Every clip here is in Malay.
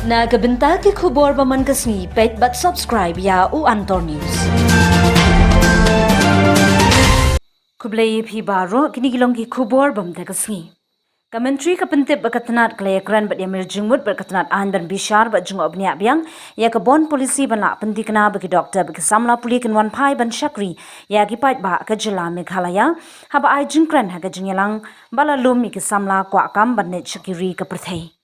Nagabenta ki khubor baman kasngi pet but subscribe ya u Antor News. Kublai phi baro kini gilong ki khubor bam ta kasngi. Commentary kapentip berkatanat kelayakan bat yamir jingmut berkatanat an dan bishar bat jung obnia biang ya ke bon polisi ban la pentikna bagi doktor bagi samla puli kenwan pai ban syakri ya gipat ba ke jela Meghalaya haba ai jingkran ha ke jingelang balalum ke samla kwa kam ban net syakiri ke perthai.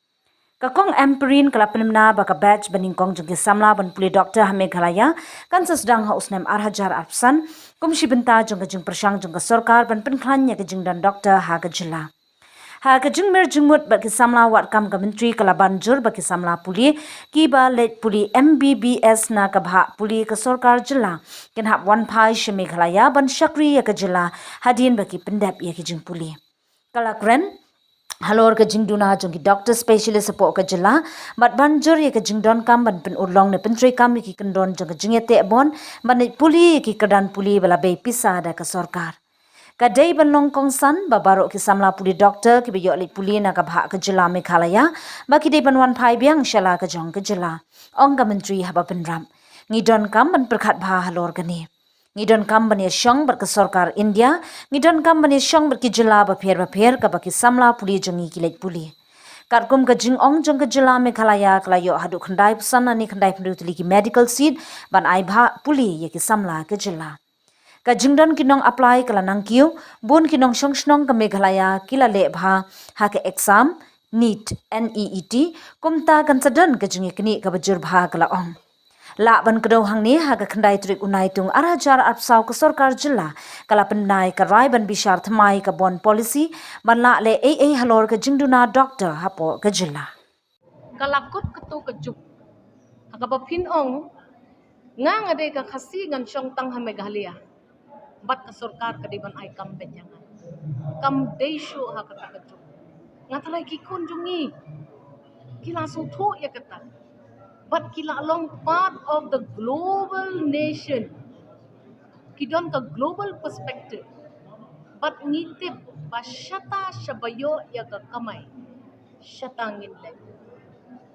Kakong emperin kalapenmna baka batch baningkong jengki samla ban puli doktor ha Meghalaya kan sedang ha usnem arhajar afsan kumshi benta jengka jeng persang jengka sorkar ban penklan ya ke jeng dan doktor ha ke jela. Ha ke jeng mer jengmut baki samla wat kam ke menteri kalabanjur baki samla puli kiba let puli MBBS na kabha puli ke sorkar jela ken hap wan pai she Meghalaya ban syakri ya ke jela hadin baki pendap ya ke jeng puli. Kalakren halor ke jingduna jong ki doctor specialist support ke jela bat banjur ye ke jingdon kam ban pen urlong ne pentri kam ki kendon jong ke jingete bon ban puli ki kedan puli bala be pisa da ke sorkar kadai ban longkong san babaro ki samla puli doctor ki biyo li puli na ka bha ke jela Meghalaya ba ki dei ban wan phai biang shala ke jong ke jela ong ka menteri haba penram ngidon kam ban perkhat bha halor ke ni ngidon company syong ber ke sorkar India ngidon company syong ber ki jela ba pher ka baki samla puli jongi kilet puli katkum ka jing ong jong ka jela Meghalaya klayo hadu khandai pesan ani khandai pendu tili ki medical seat ban ai bha puli ye ki samla ke jela ka jingdon kinong apply kala nang kiu bun kinong syong snong ka Meghalaya kila le bha ha ke exam NEET kumta kan sadan ka jingi kini ka bajur bha kala ong la ban kedo hang ni ha ka khandai trik unai tung arajar apsau ke sorkar jela kala pendai ka rai ban bishar thamai ka bon policy ban la le halor ka jingduna doctor hapo ka jela kalakut ketu kejuk hakapapin ong ngang ade ka khasi ngan syong tang ha Meghalaya bat ka sorkar ka diban ai kam benyangan kam deishu ha ka kejuk ngatalai ki kun jungi kila suthu ya kata but kila along part of the global nation kidon ka global perspective but ngitip basyata shabayo ya ka kamai syatangin le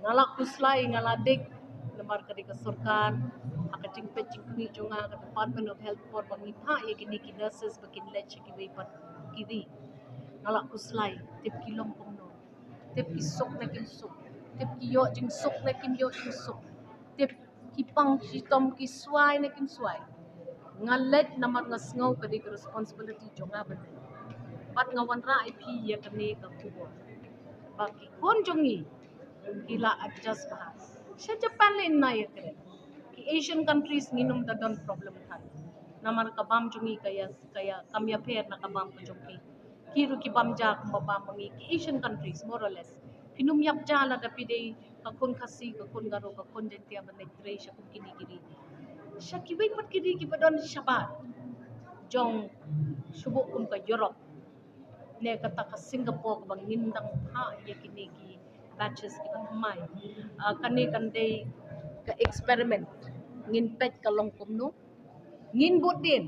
ngalak kuslai ngaladik lembar ka di sorkar akating pecing ni jonga ka Department of Health for pangita ya kini ki nurses bakin lech ki wepat kiri ngalak kuslai tip kilom pomno tip isok na kim sok tip kiyo jing sok na kim yo jing sok tip kipang kitom ki swai na kim swai ngalet namat ngasngau ka di responsibility jonga ben pat ngawan ra IP ya kini ka kubo baki kon jongi kila adjust bahas sa Japan le na ya kre ki Asian countries nginum da don problem than namar kabam jongi kaya kamya pher na kabam ko jongi kiru ki bamja baba mangi ki Asian countries more or less pinum yap jala da pide ka kon khasi ka kon garo ka kon dentia ban tre sha kun kini kiri sha ki wei pat kiri ki badon shabat jong subu kum ka Europe ne kata ka Singapore ka bangin dang ha ya kini ki batches ki mai kane kande ka experiment ngin pet ka long kumno ngin budin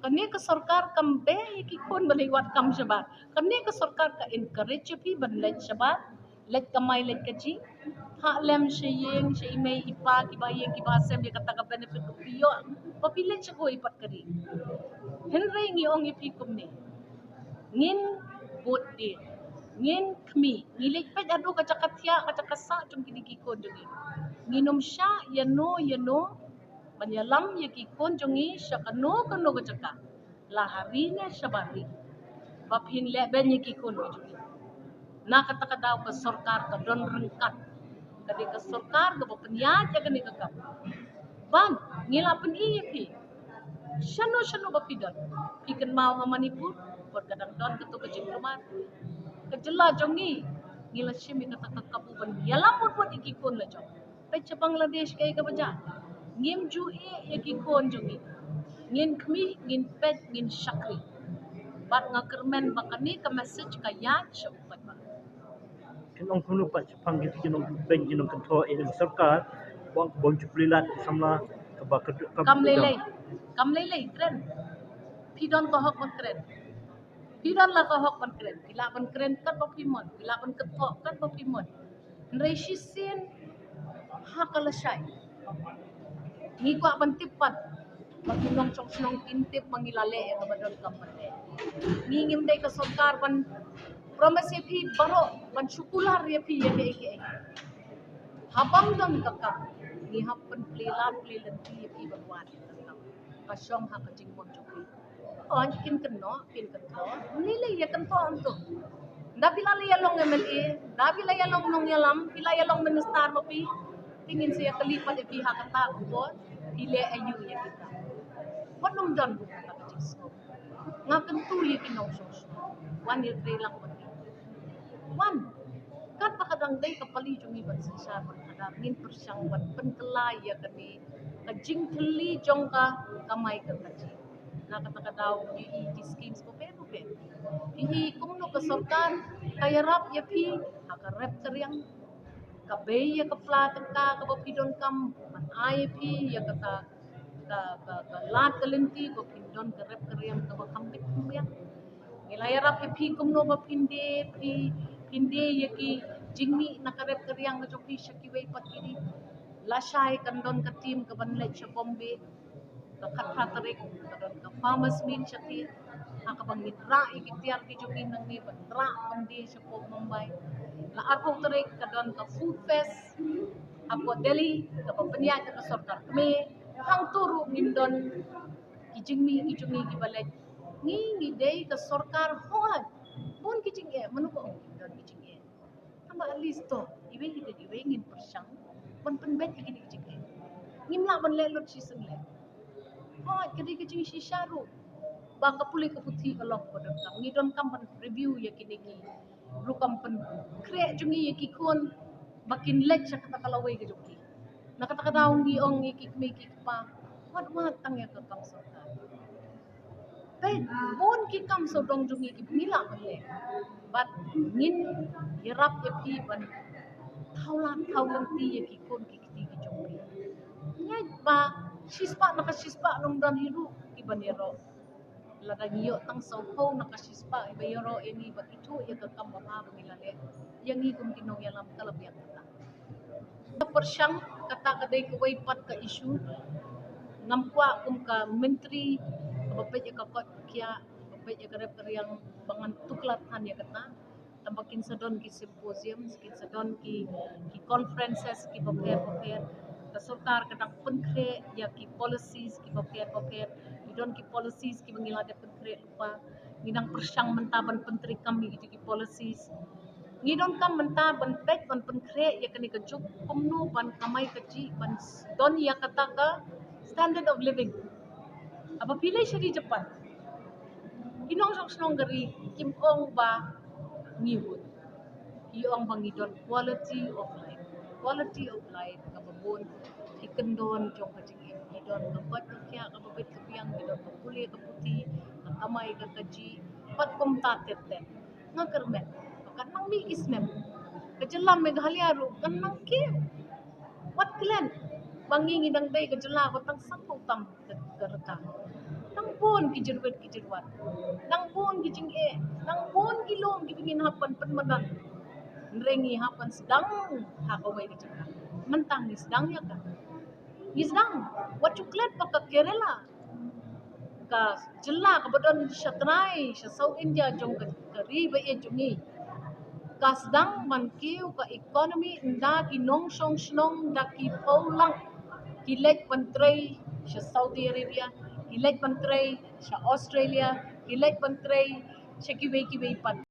kane ka sarkar kambe ki kon baliwat kam shabat kane ka sarkar ka encourage pi ban let shabat let kamai let kaji ha lem sheyeng sheyme ipa ki bayeng ki basem dia kata ka benefit ko piyo papilet siya ko ipat kari henry ngi ong ipi kumni ngin budin ngin kmi ngilik pet adu kacakatia kacakasa chung kiniki ko dungi nginom sya yano banyalam yaki kon jongi sya kano kacaka la harina syabari baphin le ben yaki kon jongi na kata daw ka sarkar ka don rengkat kadi ka sarkar ka penyat ya kani ka bam ngilapen ipi syano bapidon pikan mau ha Manipur por kadang don ketu ke jinglumat kejela jongi ngila shimi kata kakabu ban yalam buat ikikon la jong pe cha Bangladesh kay ka baja ngim ju e ikikon jongi ngin kmi ngin pet ngin shakri bat ngakermen bakani ka message ka ya shupat ba kinong kuno pa pang gitu kinong ben kinong kanto in sarkar bang bon chuplilat samla kam lele kren pidon ko hok kren pidon la ko hok kren pila ban kren kat ba pimon pila ban ketok kat ba pimon reisisin hakalasay. Ngikwa bantipan, maginong chong sinong intip mangilale ang kabadon kampate. Ngingim day ka sokar ban promise pi baro ban syukular ya pi ya ke. Habang dam kakak, ni happen plilan pi banwan kakak. Kasyong hakajing mon joki. Oh, kin keno, nilai ya kento anto. Dabi la yalong MLA, dabi la yalong nong yalam, pila yalong minister mo pi. Tingin siya kalipat pi hakata ko, ile ayu ya kita. Wanom dan bukan kata jisko. Nga kentu ya kinong sos. Wan ya lang pati. Wan, kan pakadang day kapali jung iban sa ada ngin persyang wan penkelaya kani kajing keli jong ka kamay ka kaji. Nakataka daw yung schemes ko pero. Ihi kung no kasorkan kaya rap ya pi akarep karyang kabay ya kaplatan ka kabapidon kam man ay pi ya kata ka lat kalenti ko pindon karep karyang kabakambit kumya ngilaya rap ya pi kung no mapinde pinde ya ki jingmi nakarep karyang na joki shakiway patiri lasay kandon ka team kabanlet sa Bombay kakatatarik kadon ka farmers meet shaki akabang nitra ikitiar ki jokin nang ni batra pandi sa po Mumbai la arpo tarik kadon ka food fest apo Delhi kapapanya ka sorkar me hang turu mindon kijingmi gibalej ni day ka sorkar hon pun kijing manu ko mindon kijing tamba listo iwe ngin persyang pun penbet ikini kijing ngimla man lelot si sengle hon kedi kijing si syaru baka puli ke putih kalau pada kam ngidon kam pan review ya kini ki lu kam pen create jungi ya ki kon makin lek sa kata kalaway ke joki nakata daong gi ong iki ki pa wat tang ya ke kam sorkar pe bon ki kam so dong jungi ki pingila male but ngin yerap ya pi ban thaulan ti ya ki kon ki joki nyai ba sispa nung dan hiru ki banero lada ngiyo tang saupo nakasispa ibayoro ini bat itu ya kakam mama bangilale yang igum kinong yalam kalabyan kata persyang kata kadai kuway pat ka issue ngampwa kum ka menteri kabapet ya kakot kya kabapet ya karep karyang bangan tuklatan ya kata tambakin sadon ki symposium skin sadon ki conferences ki paper kasorkar kadang penkre ya ki policies ki paper don ki policies ki mangilade penkre lupa nginang persyang mentaban penteri kami gitu ki policies ngidon kam mentaban pek ban penkre ya kani kejuk kumno ban kamay kaji ban don ya kata ka standard of living apa pilih siya di Japan inong sok gari kim ong ba ngihut iong bangidon quality of life kababon ikendon jong kajing idon kapat kya kababit kapiang idon kapuli kaputi kamay kakaji pat kom tatete nga kermet kan nang mi isnem kajelam Meghalaya ru kan nang ke wat klen bangingi dang day kajela ko tang sampung tam kerta nang pun kijirwet nang pun kijing nang pun kilom gibingin hapan penmanan nrengi hapan sedang hakaway kijing mentang ni sedang ya kan Isdang, what cuklet paka Kerala, ka jela kabadon siya try siya South India jong kariba e jungi, ka sedang mankiu ka economy nda kinong snong da ki paulang kilek pantray siya Saudi Arabia, kilek pantray siya Australia, kilek pantray siya kiway pan.